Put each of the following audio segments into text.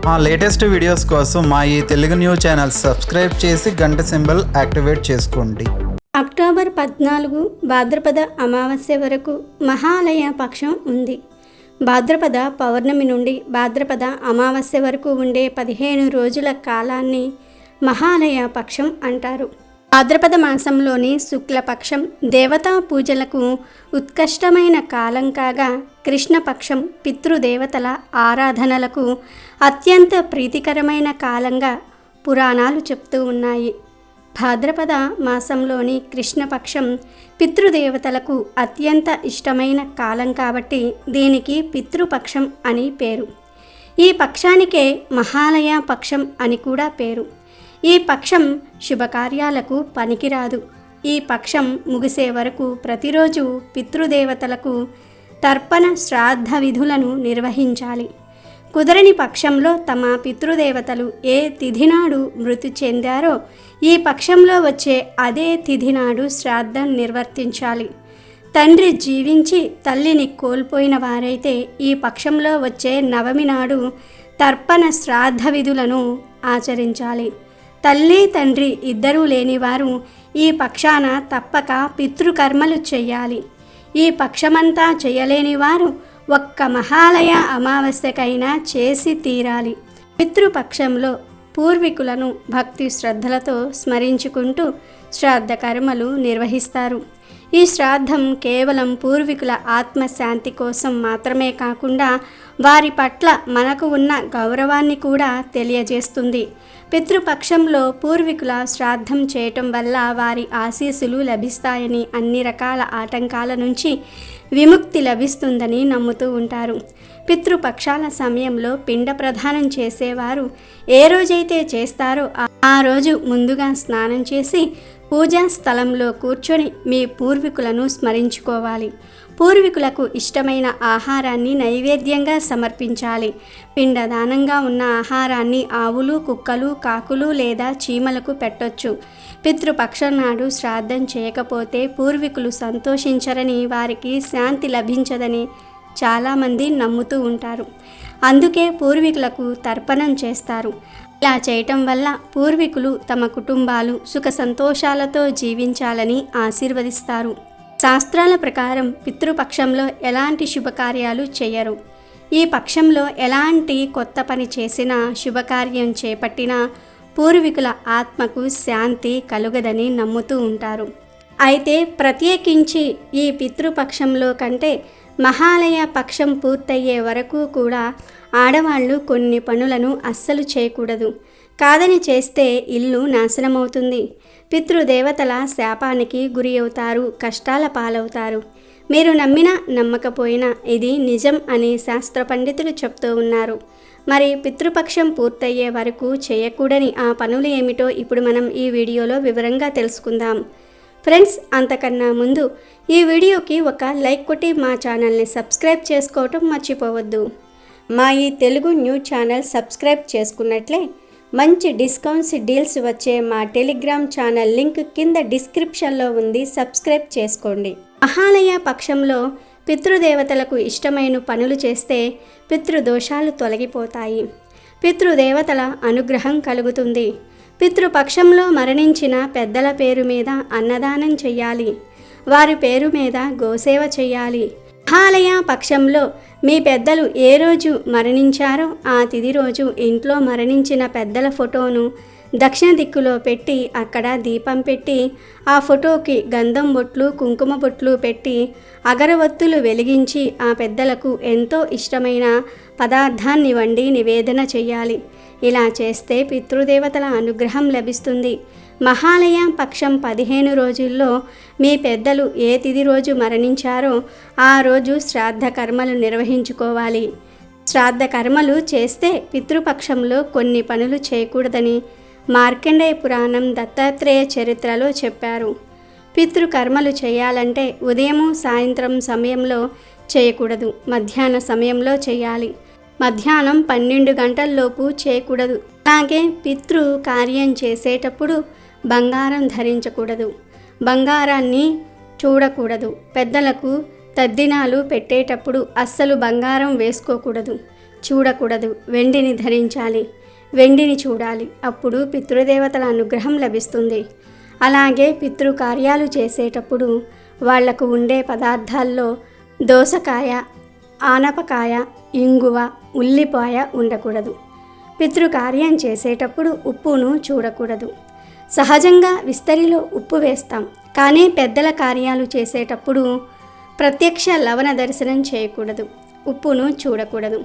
మా latest videos కోసం మా ఈ తెలుగు న్యూస్ ఛానల్ సబ్స్క్రైబ్ చేసి గంట సింబల్ యాక్టివేట్ చేసుకోండి. అక్టోబర్ 14 భాద్రపద అమావాస్య వరకు మహాలయ పక్షం ఉంది. భాద్రపద పౌర్ణమి నుండి భాద్రపద అమావాస్య వరకు ఉండే 15 రోజుల కాలాన్ని మహాలయ పక్షం అంటారు. భాద్రపద మాసంలోని శుక్లపక్షం దేవతా పూజలకు ఉత్కృష్టమైన కాలం కాగా, కృష్ణపక్షం పితృదేవతల ఆరాధనలకు అత్యంత ప్రీతికరమైన కాలంగా పురాణాలు చెప్తూ ఉన్నాయి. భాద్రపద మాసంలోని కృష్ణపక్షం పితృదేవతలకు అత్యంత ఇష్టమైన కాలం కాబట్టి దీనికి పితృపక్షం అని పేరు. ఈ పక్షానికే మహాలయ పక్షం అని కూడా పేరు. ఈ పక్షం శుభకార్యాలకు పనికిరాదు. ఈ పక్షం ముగిసే వరకు ప్రతిరోజు పితృదేవతలకు తర్పణ శ్రాద్ధ విధులను నిర్వహించాలి. కుదరని పక్షంలో తమ పితృదేవతలు ఏ తిథి నాడు మృతి చెందారో ఈ పక్షంలో వచ్చే అదే తిథి నాడు శ్రాద్ధం నిర్వర్తించాలి. తండ్రి జీవించి తల్లిని కోల్పోయిన వారైతే ఈ పక్షంలో వచ్చే నవమి నాడు తర్పణ శ్రాద్ధ విధులను ఆచరించాలి. తల్లి తండ్రి ఇద్దరూ లేనివారు ఈ పక్షాన తప్పక పితృకర్మలు చేయాలి. ఈ పక్షమంతా చేయలేని వారు ఒక్క మహాలయ అమావాస్యకైనా చేసి తీరాలి. పితృపక్షంలో పూర్వీకులను భక్తి శ్రద్ధలతో స్మరించుకుంటూ శ్రాద్ధ కర్మలు నిర్వహిస్తారు. ఈ శ్రాద్ధం కేవలం పూర్వీకుల ఆత్మశాంతి కోసం మాత్రమే కాకుండా వారి పట్ల మనకు ఉన్న గౌరవాన్ని కూడా తెలియజేస్తుంది. పితృపక్షంలో పూర్వీకుల శ్రాద్ధం చేయటం వల్ల వారి ఆశీస్సులు లభిస్తాయని, అన్ని రకాల ఆటంకాల నుంచి విముక్తి లభిస్తుందని నమ్ముతూ ఉంటారు. పితృపక్షాల సమయంలో పిండ ప్రదానం చేసేవారు ఏ రోజైతే చేస్తారో ఆ రోజు ముందుగా స్నానం చేసి పూజా స్థలంలో కూర్చొని మీ పూర్వీకులను స్మరించుకోవాలి. పూర్వీకులకు ఇష్టమైన ఆహారాన్ని నైవేద్యంగా సమర్పించాలి. పిండదానంగా ఉన్న ఆహారాన్ని ఆవులు, కుక్కలు, కాకులు లేదా చీమలకు పెట్టొచ్చు. పితృపక్షం నాడు శ్రాద్ధం చేయకపోతే పూర్వీకులు సంతోషించరని, వారికి శాంతి లభించదని చాలామంది నమ్ముతూ ఉంటారు. అందుకే పూర్వీకులకు తర్పణం చేస్తారు. ఇలా చేయటం వల్ల పూర్వీకులు తమ కుటుంబాలు సుఖ సంతోషాలతో జీవించాలని ఆశీర్వదిస్తారు. శాస్త్రాల ప్రకారం పితృపక్షంలో ఎలాంటి శుభకార్యాలు చేయరు. ఈ పక్షంలో ఎలాంటి కొత్త పని చేసినా, శుభకార్యం చేపట్టినా పూర్వీకుల ఆత్మకు శాంతి కలుగదని నమ్ముతూ ఉంటారు. అయితే ప్రత్యేకించి ఈ పితృపక్షంలో కంటే మహాలయ పక్షం పూర్తయ్యే వరకు కూడా ఆడవాళ్ళు కొన్ని పనులను అస్సలు చేయకూడదు. కాదని చేస్తే ఇల్లు నాశనమవుతుంది. పితృదేవతల శాపానికి గురి అవుతారు, కష్టాల పాలవుతారు. మీరు నమ్మినా నమ్మకపోయినా ఇది నిజం అని శాస్త్ర పండితులు చెప్తూ ఉన్నారు. మరి పితృపక్షం పూర్తయ్యే వరకు చేయకూడని ఆ పనులు ఏమిటో ఇప్పుడు మనం ఈ వీడియోలో వివరంగా తెలుసుకుందాం. ఫ్రెండ్స్, అంతకన్నా ముందు ఈ వీడియోకి ఒక లైక్ కొట్టి మా ఛానల్ని సబ్స్క్రైబ్ చేసుకోవటం మర్చిపోవద్దు. మా ఈ తెలుగు న్యూస్ ఛానల్ సబ్స్క్రైబ్ చేసుకున్నట్లే మంచి డిస్కౌంట్స్, డీల్స్ వచ్చే మా టెలిగ్రామ్ ఛానల్ లింక్ కింద డిస్క్రిప్షన్లో ఉంది, సబ్స్క్రైబ్ చేసుకోండి. మహాలయ పక్షంలో పితృదేవతలకు ఇష్టమైన పనులు చేస్తే పితృదోషాలు తొలగిపోతాయి. పితృదేవతల అనుగ్రహం కలుగుతుంది. పితృపక్షంలో మరణించిన పెద్దల పేరు మీద అన్నదానం చెయ్యాలి. వారి పేరు మీద గోసేవ చెయ్యాలి. మహాలయ పక్షంలో మీ పెద్దలు ఏ రోజు మరణించారో ఆ తిథి రోజు ఇంట్లో మరణించిన పెద్దల ఫోటోను దక్షిణ దిక్కులో పెట్టి అక్కడ దీపం పెట్టి ఆ ఫోటోకి గంధం బొట్లు, కుంకుమ బొట్లు పెట్టి అగరవత్తులు వెలిగించి ఆ పెద్దలకు ఎంతో ఇష్టమైన పదార్థాన్ని వండి నివేదన చేయాలి. ఇలా చేస్తే పితృదేవతల అనుగ్రహం లభిస్తుంది. మహాలయ పక్షం 15 రోజుల్లో మీ పెద్దలు ఏ తిథి రోజు మరణించారో ఆ రోజు శ్రాద్ధ కర్మలు నిర్వహించుకోవాలి. శ్రాద్ధ కర్మలు చేస్తే పితృపక్షంలో కొన్ని పనులు చేయకూడదని మార్కండేయ పురాణం, దత్తాత్రేయ చరిత్రలో చెప్పారు. పితృకర్మలు చేయాలంటే ఉదయం, సాయంత్రం సమయంలో చేయకూడదు. మధ్యాహ్న సమయంలో చేయాలి. మధ్యాహ్నం 12 గంటల్లోపు చేయకూడదు. అలాగే పితృ కార్యం చేసేటప్పుడు బంగారం ధరించకూడదు. బంగారాన్ని చూడకూడదు. పెద్దలకు తద్దినాలు పెట్టేటప్పుడు అస్సలు బంగారం వేసుకోకూడదు. చూడకూడదు, వెండిని ధరించాలి, వెండిని చూడాలి. అప్పుడు పితృదేవతల అనుగ్రహం లభిస్తుంది. అలాగే పితృకార్యాలు చేసేటప్పుడు వాళ్లకు ఉండే పదార్థాల్లో దోసకాయ, ఆనపకాయ, ఇంగువ, ఉల్లిపాయ ఉండకూడదు. పితృకార్యం చేసేటప్పుడు ఉప్పును చూడకూడదు. సహజంగా విస్తరిలో ఉప్పు వేస్తాం, కానీ పెద్దల కార్యాలు చేసేటప్పుడు ప్రత్యక్ష లవణ దర్శనం చేయకూడదు, ఉప్పును చూడకూడదు.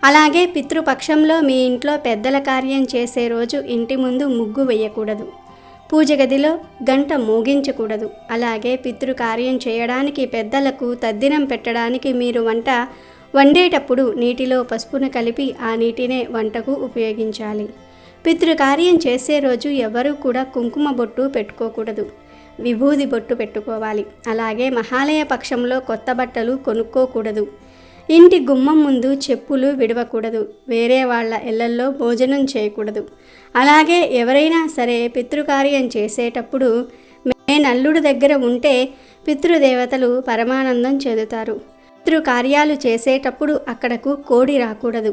అలాగే పితృపక్షంలో మీ ఇంట్లో పెద్దల కార్యం చేసే రోజు ఇంటి ముందు ముగ్గు వేయకూడదు, పూజ గదిలో గంట మోగించకూడదు. అలాగే పితృకార్యం చేయడానికి పెద్దలకు తద్దినం పెట్టడానికి మీరు వంట వండేటప్పుడు నీటిలో పసుపును కలిపి ఆ నీటినే వంటకు ఉపయోగించాలి. పితృకార్యం చేసే రోజు ఎవరూ కూడా కుంకుమ బొట్టు పెట్టుకోకూడదు, విభూది బొట్టు పెట్టుకోవాలి. అలాగే మహాలయ పక్షంలో కొత్త బట్టలు కొనుక్కోకూడదు. ఇంటి గుమ్మం ముందు చెప్పులు విడవకూడదు. వేరే వాళ్ళ ఇళ్లల్లో భోజనం చేయకూడదు. అలాగే ఎవరైనా సరే పితృకార్యం చేసేటప్పుడు నల్లుడు దగ్గర ఉంటే పితృదేవతలు పరమానందం చెందుతారు. పితృకార్యాలు చేసేటప్పుడు అక్కడకు కోడి రాకూడదు,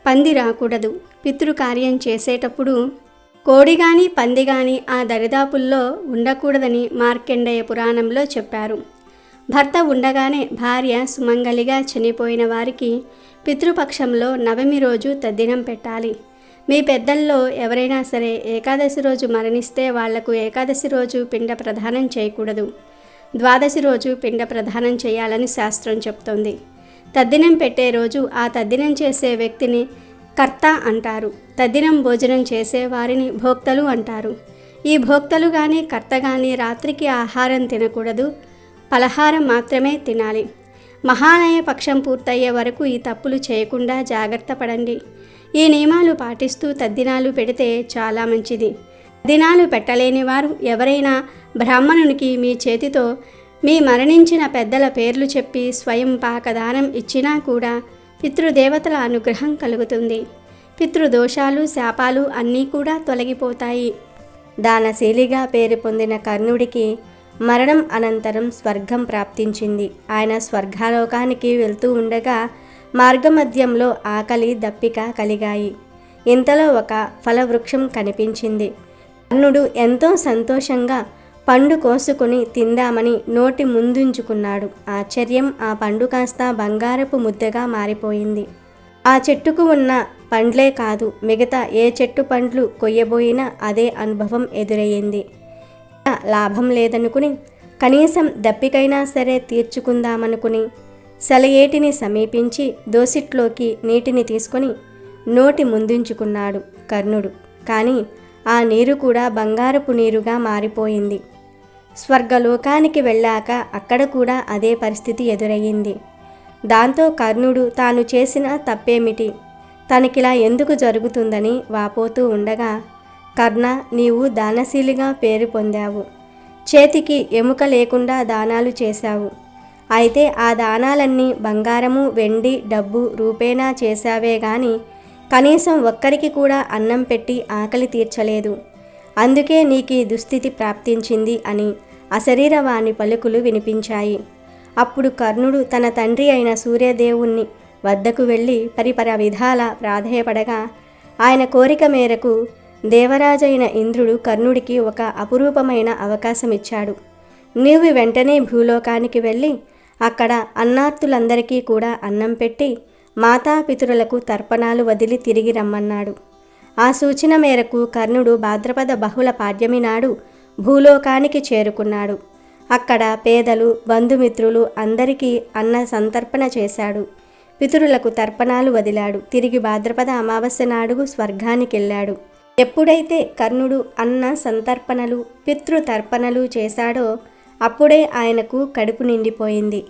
పంది రాకూడదు. పితృకార్యం చేసేటప్పుడు కోడి కానీ పంది కానీ ఆ దరిదాపుల్లో ఉండకూడదని మార్కండేయ పురాణంలో చెప్పారు. భర్త ఉండగానే భార్య సుమంగలిగా చనిపోయిన వారికి పితృపక్షంలో నవమి రోజు తద్దినం పెట్టాలి. మీ పెద్దల్లో ఎవరైనా సరే ఏకాదశి రోజు మరణిస్తే వాళ్లకు ఏకాదశి రోజు పిండ ప్రదానం చేయకూడదు, ద్వాదశి రోజు పిండ ప్రదానం చేయాలని శాస్త్రం చెప్తోంది. తద్దినం పెట్టే రోజు ఆ తద్దినం చేసే వ్యక్తిని కర్త అంటారు. తద్దినం భోజనం చేసే వారిని భోక్తలు అంటారు. ఈ భోక్తలు కానీ కర్త కానీ రాత్రికి ఆహారం తినకూడదు, పలహారం మాత్రమే తినాలి. మహాలయ పక్షం పూర్తయ్యే వరకు ఈ తప్పులు చేయకుండా జాగ్రత్త పడండి. ఈ నియమాలు పాటిస్తూ తద్దినాలు పెడితే చాలా మంచిది. తద్దినాలు పెట్టలేని వారు ఎవరైనా బ్రాహ్మణునికి మీ చేతితో మీ మరణించిన పెద్దల పేర్లు చెప్పి స్వయం పాకదానం ఇచ్చినా కూడా పితృదేవతల అనుగ్రహం కలుగుతుంది. పితృదోషాలు, శాపాలు అన్నీ కూడా తొలగిపోతాయి. దానశీలిగా పేరు పొందిన కర్ణుడికి మరణం అనంతరం స్వర్గం ప్రాప్తించింది. ఆయన స్వర్గాలోకానికి వెళ్తూ ఉండగా మార్గమధ్యంలో ఆకలి, దప్పిక కలిగాయి. ఇంతలో ఒక ఫలవృక్షం కనిపించింది. కర్ణుడు ఎంతో సంతోషంగా పండు కోసుకుని తిందామని నోటి ముందుంచుకున్నాడు. ఆశ్చర్యం, ఆ పండు కాస్త బంగారపు ముద్దగా మారిపోయింది. ఆ చెట్టుకు ఉన్న పండ్లే కాదు, మిగతా ఏ చెట్టు పండ్లు కొయ్యబోయినా అదే అనుభవం ఎదురయ్యింది. లాభం లేదనుకుని కనీసం దప్పికైనా సరే తీర్చుకుందామనుకుని సెలయేటిని సమీపించి దోసిట్లోకి నీటిని తీసుకొని నోటి ముందుంచుకున్నాడు కర్ణుడు. కానీ ఆ నీరు కూడా బంగారపు నీరుగా మారిపోయింది. స్వర్గలోకానికి వెళ్ళాక అక్కడ కూడా అదే పరిస్థితి ఎదురయ్యింది. దాంతో కర్ణుడు తాను చేసిన తప్పేమిటి, తనకిలా ఎందుకు జరుగుతుందని వాపోతూ ఉండగా, కర్ణ, నీవు దానశీలిగా పేరు పొందావు, చేతికి ఎముక లేకుండా దానాలు చేశావు. అయితే ఆ దానాలన్నీ బంగారము, వెండి, డబ్బు రూపేణా చేశావే గాని కనీసం ఒక్కరికి కూడా అన్నం పెట్టి ఆకలి తీర్చలేదు. అందుకే నీకీ దుస్థితి ప్రాప్తించింది అని అశరీరవాణి పలుకులు వినిపించాయి. అప్పుడు కర్ణుడు తన తండ్రి అయిన సూర్యదేవుణ్ణి వద్దకు వెళ్ళి పరిపర విధాల ప్రాధేయపడగా ఆయన కోరిక మేరకు దేవరాజైన ఇంద్రుడు కర్ణుడికి ఒక అపురూపమైన అవకాశం ఇచ్చాడు. నీవు వెంటనే భూలోకానికి వెళ్ళి అక్కడ అన్నార్తులందరికీ కూడా అన్నం పెట్టి మాతాపితరులకు తర్పణాలు వదిలి తిరిగి రమ్మన్నాడు. ఆ సూచన మేరకు కర్ణుడు భాద్రపద బహుళ పాడ్యమి నాడు భూలోకానికి చేరుకున్నాడు. అక్కడ పేదలు, బంధుమిత్రులు అందరికీ అన్న సంతర్పణ చేశాడు. పితరులకు తర్పణాలు వదిలాడు. తిరిగి భాద్రపద అమావాస్య నాడు స్వర్గానికి వెళ్ళాడు. ఎప్పుడైతే కర్ణుడు అన్న సంతర్పణలు, పితృతర్పణలు చేశాడో అప్పుడే ఆయనకు కడుపు నిండిపోయింది,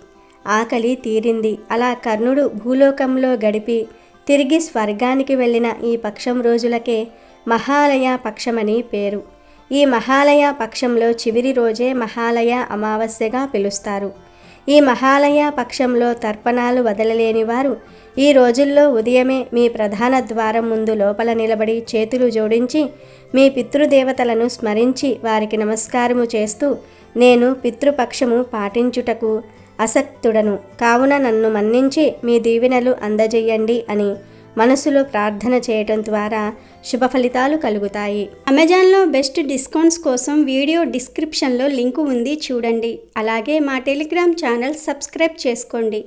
ఆకలి తీరింది. అలా కర్ణుడు భూలోకంలో గడిపి తిరిగి స్వర్గానికి వెళ్ళిన ఈ పక్షం రోజులకే మహాలయ పక్షమని పేరు. ఈ మహాలయ పక్షంలో చివరి రోజే మహాలయ అమావాస్యగా పిలుస్తారు. ఈ మహాలయ పక్షంలో తర్పణాలు వదలలేని వారు ఈ రోజుల్లో ఉదయమే మీ ప్రధాన ద్వారం ముందు లోపల నిలబడి చేతులు జోడించి మీ పితృదేవతలను స్మరించి వారికి నమస్కారము చేస్తూ, నేను పితృపక్షము పాటించుటకు అసక్తుడను కావున నన్ను మన్నించి మీ దీవెనలు అందజేయండి అని మనసులో ప్రార్థన చేయటం ద్వారా శుభ ఫలితాలు కలుగుతాయి. అమెజాన్లో బెస్ట్ డిస్కౌంట్స్ కోసం వీడియో డిస్క్రిప్షన్లో లింకు ఉంది, చూడండి. అలాగే మా టెలిగ్రామ్ ఛానల్ సబ్స్క్రైబ్ చేసుకోండి.